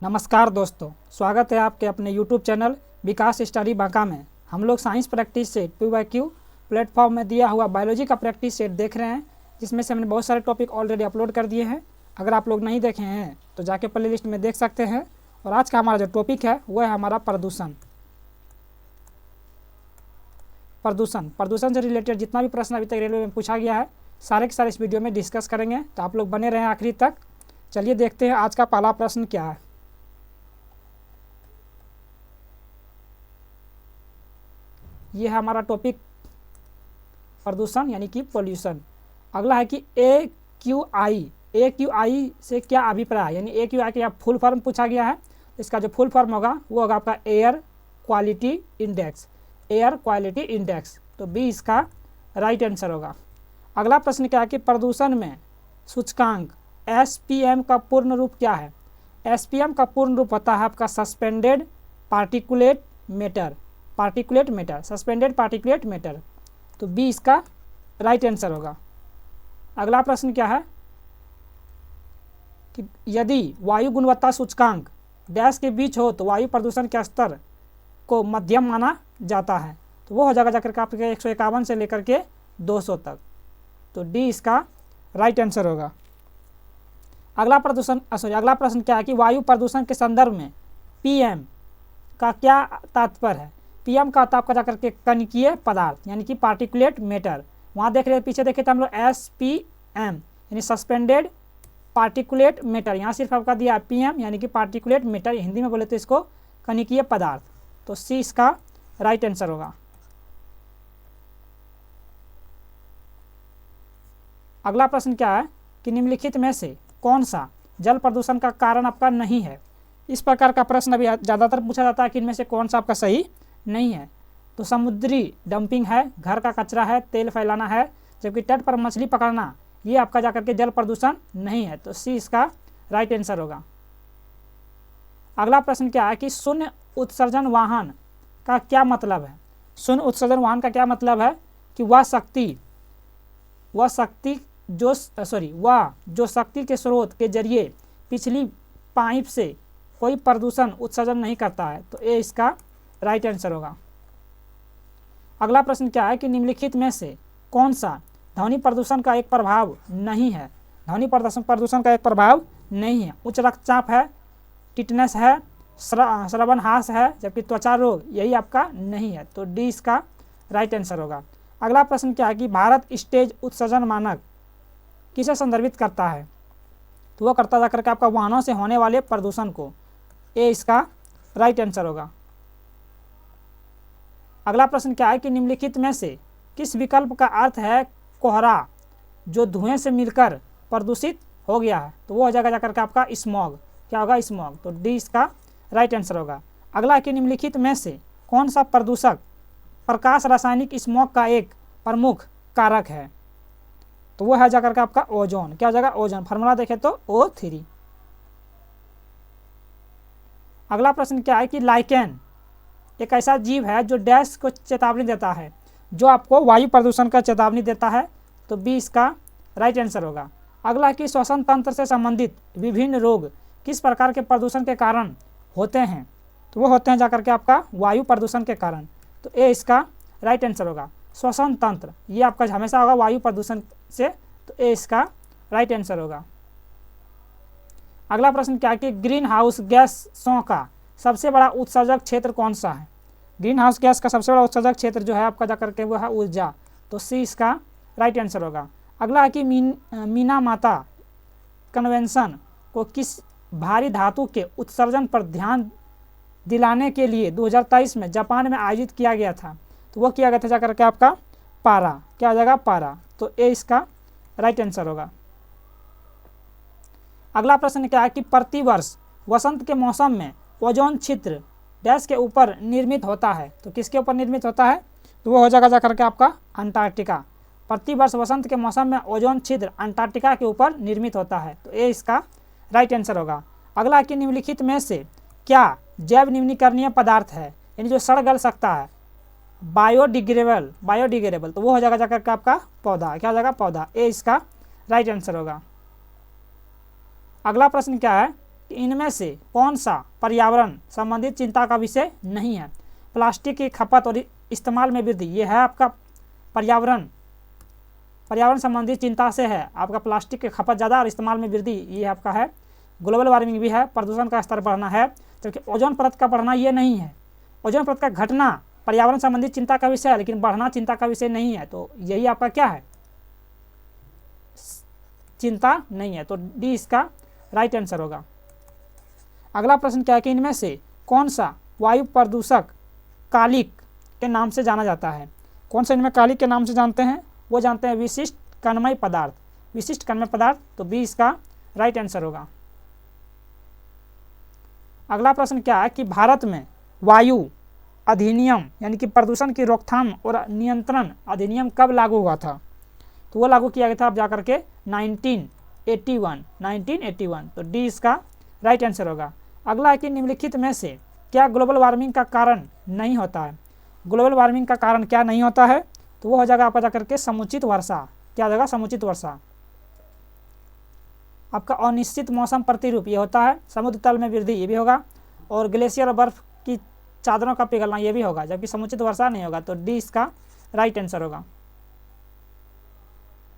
नमस्कार दोस्तों, स्वागत है आपके अपने YouTube चैनल विकास स्टडी बांका में। हम लोग science practice set PYQ platform में दिया हुआ बायोलॉजी का प्रैक्टिस सेट देख रहे हैं, जिसमें से हमने बहुत सारे टॉपिक ऑलरेडी अपलोड कर दिए हैं। अगर आप लोग नहीं देखे हैं तो जाके प्ले लिस्ट में देख सकते हैं। और आज का हमारा जो टॉपिक है वह है हमारा प्रदूषण। प्रदूषण से रिलेटेड जितना भी प्रश्न अभी तक रेलवे में पूछा गया है, सारे के सारे इस वीडियो में डिस्कस करेंगे, तो आप लोग बने रहें आखिरी तक। चलिए देखते हैं आज का पहला प्रश्न क्या है। ये है हमारा टॉपिक प्रदूषण यानी कि पोल्यूशन। अगला है कि AQI से क्या अभिप्राय, यानी AQI का फुल फॉर्म पूछा गया है। इसका जो फुल फॉर्म होगा वो होगा आपका एयर क्वालिटी इंडेक्स। तो बी इसका राइट आंसर होगा। अगला प्रश्न क्या है कि प्रदूषण में सूचकांक SPM का पूर्ण रूप क्या है। SPM का पूर्ण रूप होता है आपका सस्पेंडेड पार्टिकुलेट मैटर। तो बी इसका राइट आंसर होगा। अगला प्रश्न क्या है कि यदि वायु गुणवत्ता सूचकांक डैश के बीच हो तो वायु प्रदूषण के स्तर को मध्यम माना जाता है। तो वो हो जाएगा जाकर के आपके 151 से लेकर के 200 तक। तो डी इसका राइट आंसर होगा। अगला प्रश्न क्या है कि वायु प्रदूषण के संदर्भ में PM का क्या तात्पर्य है। PM का आपका जाकर के कणिकीय पदार्थ यानी कि पार्टिकुलेट मैटर। वहाँ देख रहे पीछे देखे तो हम लोग SPM यानी सस्पेंडेड पार्टिकुलेट मैटर, यहाँ सिर्फ आपका दिया PM यानी कि पार्टिकुलेट मैटर, हिंदी में बोले तो इसको कणिकीय पदार्थ। तो सी इसका राइट आंसर होगा। अगला प्रश्न क्या है कि निम्नलिखित में से कौन सा जल प्रदूषण का कारण आपका नहीं है। इस प्रकार का प्रश्न अभी ज़्यादातर पूछा जाता है कि इनमें से कौन सा आपका सही नहीं है। तो समुद्री डंपिंग है, घर का कचरा है, तेल फैलाना है, जबकि तट पर मछली पकड़ना ये आपका जाकर के जल प्रदूषण नहीं है। तो सी इसका राइट आंसर होगा। अगला प्रश्न क्या है कि शून्य उत्सर्जन वाहन का क्या मतलब है। शून्य उत्सर्जन वाहन का क्या मतलब है कि वह जो शक्ति के स्रोत के जरिए पिछली पाइप से कोई प्रदूषण उत्सर्जन नहीं करता है। तो ए इसका राइट आंसर होगा। अगला प्रश्न क्या है कि निम्नलिखित में से कौन सा ध्वनि प्रदूषण का एक प्रभाव नहीं है। ध्वनि प्रदूषण का एक प्रभाव नहीं है। उच्च रक्तचाप है, टिटनेस है, श्रवण ह्रास है, जबकि त्वचा रोग यही आपका नहीं है। तो डी इसका राइट आंसर होगा। अगला प्रश्न क्या है कि भारत स्टेज उत्सर्जन मानक किसे संदर्भित करता है। तो वह करता जाकर के आपका वाहनों से होने वाले प्रदूषण को। ए इसका राइट आंसर होगा। अगला प्रश्न क्या है कि निम्नलिखित में से किस विकल्प का अर्थ है कोहरा जो धुएं से मिलकर प्रदूषित हो गया है। तो वो हो जाएगा जाकर के आपका स्मॉग। क्या होगा, स्मॉग। तो डी इसका राइट आंसर होगा। अगला कि निम्नलिखित में से कौन सा प्रदूषक प्रकाश रासायनिक स्मॉग का एक प्रमुख कारक है। तो वो है जाकर के आपका ओजोन। क्या हो जाएगा, ओजोन। फार्मूला देखें तो O3। अगला प्रश्न क्या है कि लाइकेन एक ऐसा जीव है जो डैश को चेतावनी देता है, जो आपको वायु प्रदूषण का चेतावनी देता है। तो बी इसका राइट आंसर होगा। अगला कि श्वसन तंत्र से संबंधित विभिन्न रोग किस प्रकार के प्रदूषण के कारण होते हैं। तो वो होते हैं जाकर के आपका वायु प्रदूषण के कारण। तो ए इसका राइट आंसर होगा। श्वसन तंत्र ये आपका हमेशा होगा वायु प्रदूषण से। तो ए इसका राइट आंसर होगा। अगला प्रश्न क्या है कि ग्रीन हाउस गैसों का सबसे बड़ा उत्सर्जक क्षेत्र कौन सा है। ग्रीन हाउस गैस का सबसे बड़ा उत्सर्जक क्षेत्र जो है आपका जाकर के वो है ऊर्जा। तो सी इसका राइट आंसर होगा। अगला है कि मिनामाता कन्वेंशन को किस भारी धातु के उत्सर्जन पर ध्यान दिलाने के लिए 2023 में जापान में आयोजित किया गया था। तो वो किया गया था जाकर के आपका पारा। क्या हो जाएगा, पारा। तो ए इसका राइट आंसर होगा। अगला प्रश्न क्या है कि प्रतिवर्ष वसंत के मौसम में ओजोन छिद्र डैश के ऊपर निर्मित होता है। तो किसके ऊपर निर्मित होता है। तो वो हो जाएगा जाकर के आपका अंटार्कटिका। प्रतिवर्ष वसंत के मौसम में ओजोन छिद्र अंटार्कटिका के ऊपर निर्मित होता है। तो ए इसका राइट आंसर होगा। अगला कि निम्नलिखित में से क्या जैव निम्नीकरणीय पदार्थ है, यानी जो सड़ गल सकता है, बायोडिग्रेडेबल। तो वो हो जाएगा जाकर के आपका पौधा। क्या हो जाएगा, पौधा। ए इसका राइट आंसर होगा। अगला प्रश्न क्या है कि इनमें से कौन सा पर्यावरण संबंधित चिंता का विषय नहीं है। प्लास्टिक की खपत और इस्तेमाल में वृद्धि, ये है आपका पर्यावरण संबंधित चिंता से है आपका प्लास्टिक की खपत ज़्यादा और इस्तेमाल में वृद्धि, ये आपका है ग्लोबल वार्मिंग भी है, प्रदूषण का स्तर बढ़ना है। जबकि ओजोन परत का बढ़ना ये नहीं है। ओजोन परत का घटना पर्यावरण संबंधित चिंता का विषय है, लेकिन बढ़ना चिंता का विषय नहीं है। तो यही आपका क्या है, चिंता नहीं है। तो डी इसका राइट आंसर होगा। अगला प्रश्न क्या है कि इनमें से कौन सा वायु प्रदूषक कालिक के नाम से जाना जाता है। कौन सा इनमें कालिक के नाम से जानते हैं, वो जानते हैं विशिष्ट कणमय पदार्थ। विशिष्ट कणमय पदार्थ, तो बी इसका राइट आंसर होगा। अगला प्रश्न क्या है कि भारत में वायु अधिनियम यानी कि प्रदूषण की रोकथाम और नियंत्रण अधिनियम कब लागू हुआ था। तो वो लागू किया गया था अब जाकर के 1981। तो डी इसका राइट आंसर होगा। अगला है कि निम्नलिखित में से क्या ग्लोबल वार्मिंग का कारण नहीं होता है। ग्लोबल वार्मिंग का कारण क्या नहीं होता है, तो वो हो जाएगा आपका जाकर के समुचित वर्षा। क्या हो जाएगा, समुचित वर्षा। आपका अनिश्चित मौसम प्रतिरूप ये होता है, समुद्र तल में वृद्धि ये भी होगा, और ग्लेशियर और बर्फ की चादरों का पिघलना ये भी होगा, जबकि समुचित वर्षा नहीं होगा। तो डी इसका राइट आंसर होगा।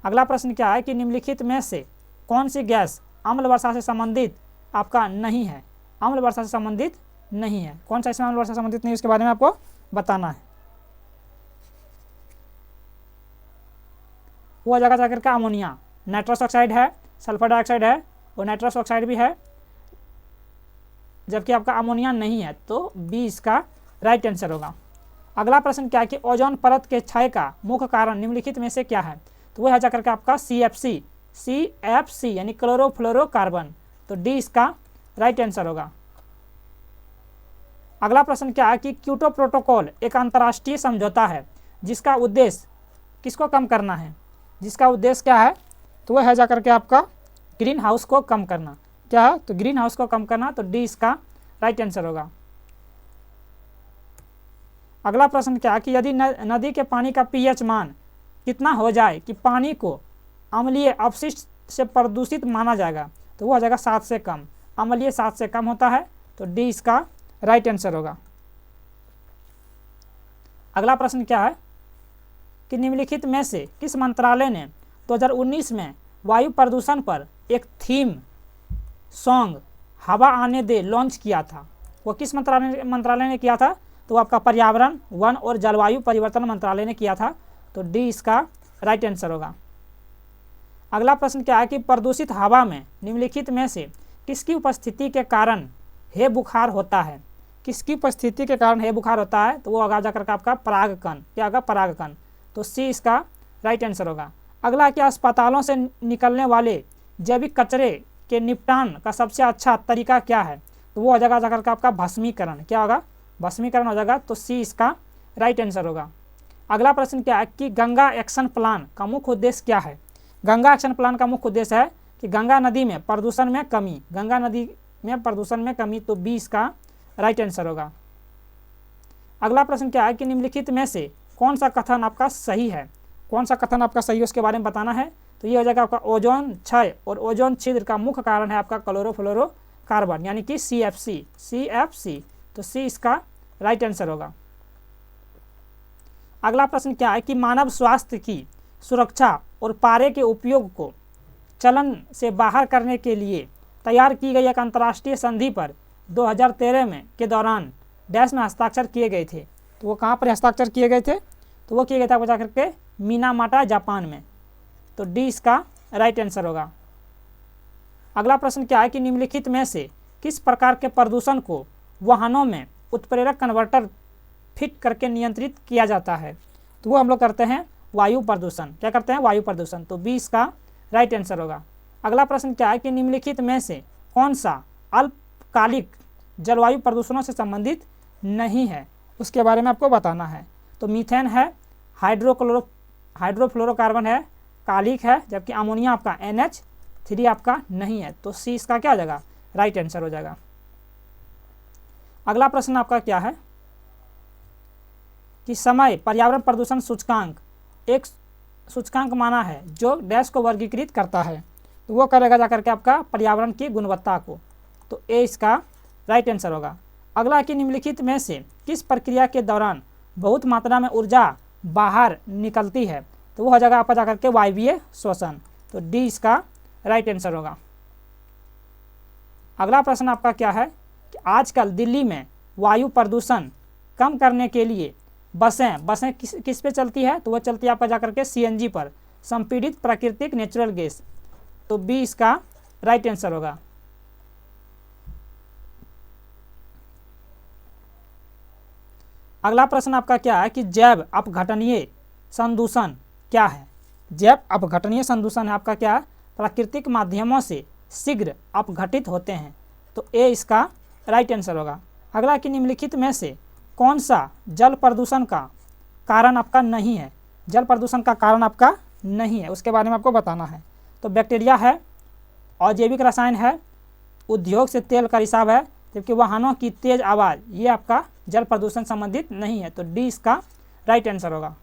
अगला प्रश्न क्या है कि निम्नलिखित में से कौन सी गैस अम्ल वर्षा से संबंधित आपका नहीं है। अम्ल वर्षा से संबंधित नहीं है। कौन सा इसमें अम्ल वर्षा से संबंधित नहीं है, उसके बारे में आपको बताना है। वो जगह जाकर के अमोनिया, नाइट्रस ऑक्साइड है, सल्फर डाइऑक्साइड है और नाइट्रस ऑक्साइड भी है, जबकि आपका अमोनिया नहीं है। तो बी इसका राइट आंसर होगा। अगला प्रश्न क्या है कि ओजोन परत के क्षय का मुख्य कारण निम्नलिखित में से क्या है। तो वह है जाकर के आपका CFC यानी क्लोरोफ्लोरोकार्बन। तो डी इसका राइट आंसर होगा। अगला प्रश्न क्या है कि क्योटो प्रोटोकॉल एक अंतर्राष्ट्रीय समझौता है जिसका उद्देश्य किसको कम करना है। जिसका उद्देश्य क्या है, तो वह है जाकर के आपका ग्रीन हाउस को कम करना। क्या है, तो ग्रीन हाउस को कम करना। तो डी इसका राइट आंसर होगा। अगला प्रश्न क्या है कि यदि नदी के पानी का pH मान कितना हो जाए कि पानी को अम्लीय अपशिष्ट से प्रदूषित माना जाएगा, तो वो हो जाएगा 7 से कम। अम्लीय 7 से कम होता है। तो डी इसका राइट आंसर होगा। अगला प्रश्न क्या है कि निम्नलिखित में से किस मंत्रालय ने 2019 में वायु प्रदूषण पर एक थीम सॉन्ग हवा आने दे लॉन्च किया था। वो किस मंत्रालय ने किया था, तो आपका पर्यावरण, वन और जलवायु परिवर्तन मंत्रालय ने किया था। तो डी इसका राइट आंसर होगा। अगला प्रश्न क्या है कि प्रदूषित हवा में निम्नलिखित में से किसकी उपस्थिति के कारण हे बुखार होता है। किसकी उपस्थिति के कारण हे बुखार होता है, तो वो आगे जाकर के आपका परागकण। क्या होगा, परागकण। तो सी इसका राइट आंसर होगा। अगला क्या, अस्पतालों से निकलने वाले जैविक कचरे के निपटान का सबसे अच्छा तरीका क्या है। तो वो हो जाएगा जाकर के आपका भस्मीकरण। क्या होगा, भस्मीकरण हो जाएगा। तो सी इसका राइट आंसर होगा। अगला प्रश्न क्या है कि गंगा एक्शन प्लान का मुख्य उद्देश्य क्या है। गंगा एक्शन प्लान का मुख्य उद्देश्य है कि गंगा नदी में प्रदूषण में कमी। गंगा नदी में प्रदूषण में कमी। तो बी इसका राइट आंसर होगा। अगला प्रश्न क्या है कि निम्नलिखित में से कौन सा कथन आपका सही है। कौन सा कथन आपका सही है, उसके बारे में बताना है। तो ये हो जाएगा आपका ओजोन क्षय और ओजोन छिद्र का मुख्य कारण है आपका क्लोरोफ्लोरोकार्बन यानी कि CFC। तो सी इसका राइट आंसर होगा। अगला प्रश्न क्या है कि मानव स्वास्थ्य की सुरक्षा और पारे के उपयोग को चलन से बाहर करने के लिए तैयार की गई एक अंतर्राष्ट्रीय संधि पर 2013 में के दौरान डैश में हस्ताक्षर किए गए थे। तो वो कहाँ पर हस्ताक्षर किए गए थे, तो वो किए गए थे बचा करके मीनामाटा, जापान में। तो डी इसका राइट आंसर होगा। अगला प्रश्न क्या है कि निम्नलिखित में से किस प्रकार के प्रदूषण को वाहनों में उत्प्रेरक कन्वर्टर फिट करके नियंत्रित किया जाता है। तो वो हम लोग करते हैं वायु प्रदूषण। क्या करते हैं, वायु प्रदूषण। तो बी इसका राइट आंसर होगा। अगला प्रश्न क्या है कि निम्नलिखित में से कौन सा अल्पकालिक जलवायु प्रदूषणों से संबंधित नहीं है, उसके बारे में आपको बताना है। तो मीथेन है, हाइड्रोफ्लोरोकार्बन है, कालिक है, जबकि अमोनिया आपका NH3 आपका नहीं है। तो सी इसका क्या हो जाएगा, राइट आंसर हो जाएगा। अगला प्रश्न आपका क्या है कि समय पर्यावरण प्रदूषण सूचकांक एक सूचकांक माना है जो डैश को वर्गीकृत करता है। तो वो करेगा जाकर के आपका पर्यावरण की गुणवत्ता को। तो ए इसका राइट आंसर होगा। अगला कि निम्नलिखित में से किस प्रक्रिया के दौरान बहुत मात्रा में ऊर्जा बाहर निकलती है, तो वो हो जाएगा आपका जाकर के वायवीय श्वसन। तो डी इसका राइट आंसर होगा। अगला प्रश्न आपका क्या है कि आजकल दिल्ली में वायु प्रदूषण कम करने के लिए बसें किस पे चलती है, तो वह चलती है आपका जाकर के सीएनजी पर, संपीड़ित प्राकृतिक नेचुरल गैस। तो बी इसका राइट आंसर होगा। अगला प्रश्न आपका क्या है कि जैव अपघटनीय संदूषण क्या है। जैव अपघटनीय संदूषण है आपका क्या है, प्राकृतिक माध्यमों से शीघ्र अपघटित होते हैं। तो ए इसका राइट आंसर होगा। अगला कि निम्नलिखित में से कौन सा जल प्रदूषण का कारण आपका नहीं है। जल प्रदूषण का कारण आपका नहीं है, उसके बारे में आपको बताना है। तो बैक्टीरिया है, अजैविक रसायन है, उद्योग से तेल का रिसाव है, जबकि वाहनों की तेज आवाज़, ये आपका जल प्रदूषण संबंधित नहीं है। तो डी इसका राइट आंसर होगा।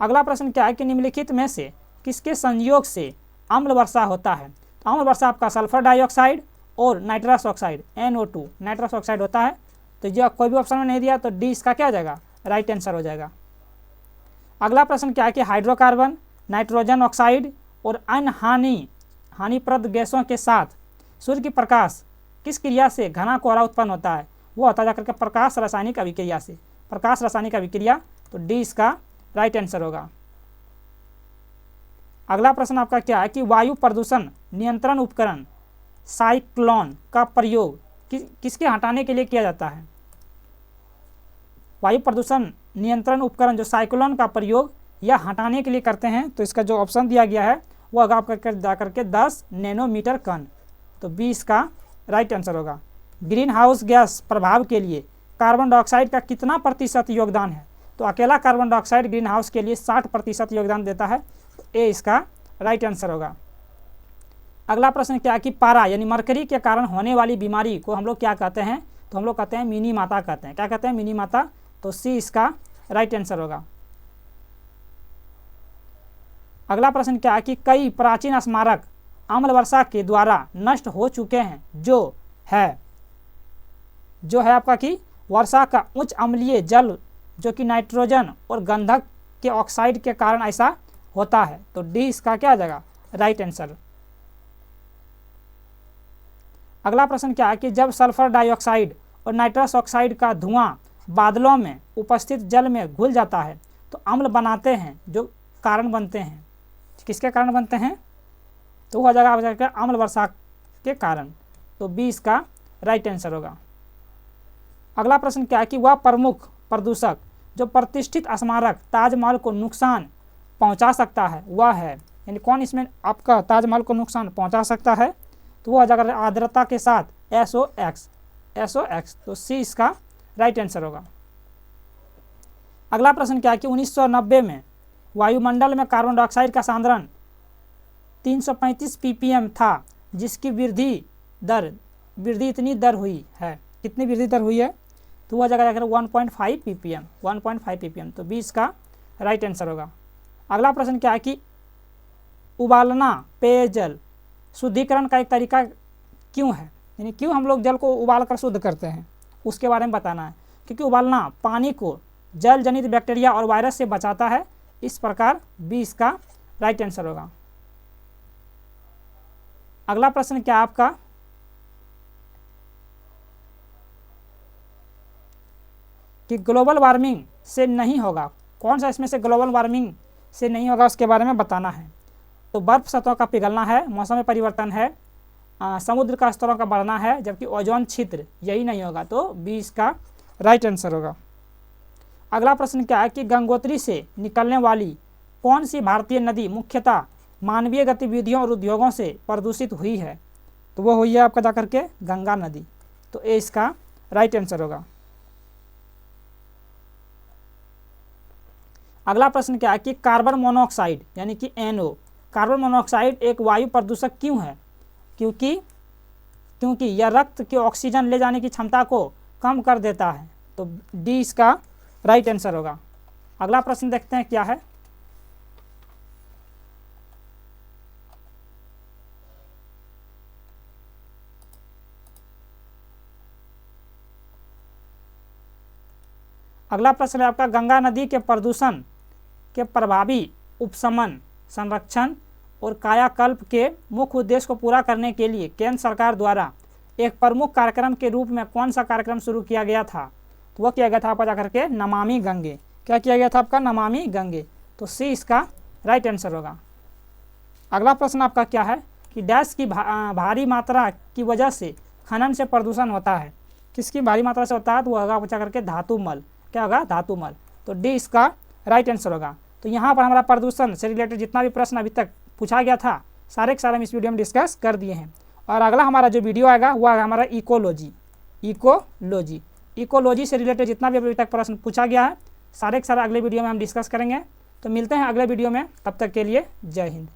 अगला प्रश्न क्या है कि निम्नलिखित में से किसके संयोग से अम्ल वर्षा होता है। तो अम्ल वर्षा आपका सल्फर डाइऑक्साइड और nitrous oxide NO2 nitrous oxide होता है। तो जो कोई भी ऑप्शन में नहीं दिया तो डी इसका क्या हो जाएगा, राइट आंसर हो जाएगा। अगला प्रश्न क्या है कि हाइड्रोकार्बन, नाइट्रोजन ऑक्साइड और अन्य हानिप्रद गैसों के साथ सूर्य की प्रकाश किस क्रिया से घना कोहरा उत्पन्न होता है। वो होता है जाकर के प्रकाश रासायनिक अभिक्रिया से, प्रकाश रासायनिक अभिक्रिया। तो डी इसका राइट आंसर होगा। अगला प्रश्न आपका क्या है कि वायु प्रदूषण नियंत्रण उपकरण साइक्लोन का प्रयोग किसके हटाने के लिए किया जाता है। वायु प्रदूषण नियंत्रण उपकरण जो साइक्लोन का प्रयोग यह हटाने के लिए करते हैं। तो इसका जो ऑप्शन दिया गया है वो अगर आपका जाकर के 10 नैनोमीटर कण। तो बी इसका राइट आंसर होगा। ग्रीन हाउस गैस प्रभाव के लिए कार्बन डाइऑक्साइड का कितना प्रतिशत योगदान है। तो अकेला कार्बन डाइऑक्साइड ग्रीन हाउस के लिए 60% योगदान देता है। तो ए इसका राइट आंसर होगा। अगला प्रश्न क्या है कि पारा यानी मरकरी के कारण होने वाली बीमारी को हम लोग क्या कहते हैं। तो हम लोग कहते हैं मिनी माता कहते हैं। क्या कहते हैं, मिनी माता। तो सी इसका राइट आंसर होगा। अगला प्रश्न क्या है कि कई प्राचीन स्मारक अम्ल वर्षा के द्वारा नष्ट हो चुके हैं, जो है आपका कि वर्षा का उच्च अम्लीय जल जो कि नाइट्रोजन और गंधक के ऑक्साइड के कारण ऐसा होता है। तो डी इसका क्या आ जाएगा, राइट आंसर। अगला प्रश्न क्या है कि जब सल्फर डाइऑक्साइड और नाइट्रस ऑक्साइड का धुआं बादलों में उपस्थित जल में घुल जाता है तो अम्ल बनाते हैं, जो कारण बनते हैं, किसके कारण बनते हैं। तो हो जाएगा अम्ल वर्षा के कारण। तो बी इसका राइट आंसर होगा। अगला प्रश्न क्या है कि वह प्रमुख प्रदूषक जो प्रतिष्ठित स्मारक ताजमहल को नुकसान पहुंचा सकता है वह है, यानी कौन इसमें आपका ताजमहल को नुकसान पहुंचा सकता है। तो वो अगर आर्द्रता के साथ SOx। तो सी इसका राइट आंसर होगा। अगला प्रश्न क्या है कि 1990 में वायुमंडल में कार्बन डाइऑक्साइड का सांद्रण 335 ppm था, जिसकी वृद्धि इतनी दर हुई है। कितनी वृद्धि दर हुई है। तो वह जगह जाकर 1.5 ppm। तो 20 का राइट आंसर होगा। अगला प्रश्न क्या है कि उबालना पेयजल शुद्धिकरण का एक तरीका क्यों है, यानी क्यों हम लोग जल को उबाल कर शुद्ध करते हैं, उसके बारे में बताना है। क्योंकि उबालना पानी को जल जनित बैक्टीरिया और वायरस से बचाता है। इस प्रकार 20 का राइट आंसर होगा। अगला प्रश्न क्या आपका कि ग्लोबल वार्मिंग से नहीं होगा, कौन सा इसमें से ग्लोबल वार्मिंग से नहीं होगा उसके बारे में बताना है। तो बर्फ सतहों का पिघलना है, मौसम में परिवर्तन है, समुद्र का स्तरों का बढ़ना है, जबकि ओजोन छिद्र यही नहीं होगा। तो 20 का राइट आंसर होगा। अगला प्रश्न क्या है कि गंगोत्री से निकलने वाली कौन सी भारतीय नदी मुख्यतः मानवीय गतिविधियों और उद्योगों से प्रदूषित हुई है। तो वो हुई है आपका जाकर के गंगा नदी। तो ए इसका राइट आंसर होगा। अगला प्रश्न क्या है कि कार्बन मोनोऑक्साइड यानी कि NO, कार्बन मोनोऑक्साइड एक वायु प्रदूषक क्यों है। क्योंकि यह रक्त के ऑक्सीजन ले जाने की क्षमता को कम कर देता है। तो डी इसका राइट आंसर होगा। अगला प्रश्न देखते हैं क्या है। अगला प्रश्न है आपका, गंगा नदी के प्रदूषण के प्रभावी उपशमन, संरक्षण और कायाकल्प के मुख्य उद्देश्य को पूरा करने के लिए केंद्र सरकार द्वारा एक प्रमुख कार्यक्रम के रूप में कौन सा कार्यक्रम शुरू किया गया था? तो वह किया गया था आपका जाकर के नमामि गंगे। क्या किया गया था आपका? नमामि गंगे। तो सी इसका राइट आंसर होगा। अगला प्रश्न आपका क्या है कि डैश की भारी मात्रा की वजह से खनन से प्रदूषण होता है। किसकी भारी मात्रा से होता है? तो वह होगा पूछा करके धातुमल। क्या होगा? धातुमल। तो डी इसका राइट आंसर होगा। तो यहाँ पर हमारा प्रदूषण से रिलेटेड जितना भी प्रश्न अभी तक पूछा गया था सारे के सारे हम इस वीडियो में डिस्कस कर दिए हैं। और अगला हमारा जो वीडियो आएगा वो आएगा हमारा इकोलॉजी। इकोलॉजी से रिलेटेड जितना भी अभी तक प्रश्न पूछा गया है सारे के सारे अगले वीडियो में हम डिस्कस करेंगे। तो मिलते हैं अगले वीडियो में, तब तक के लिए जय हिंद।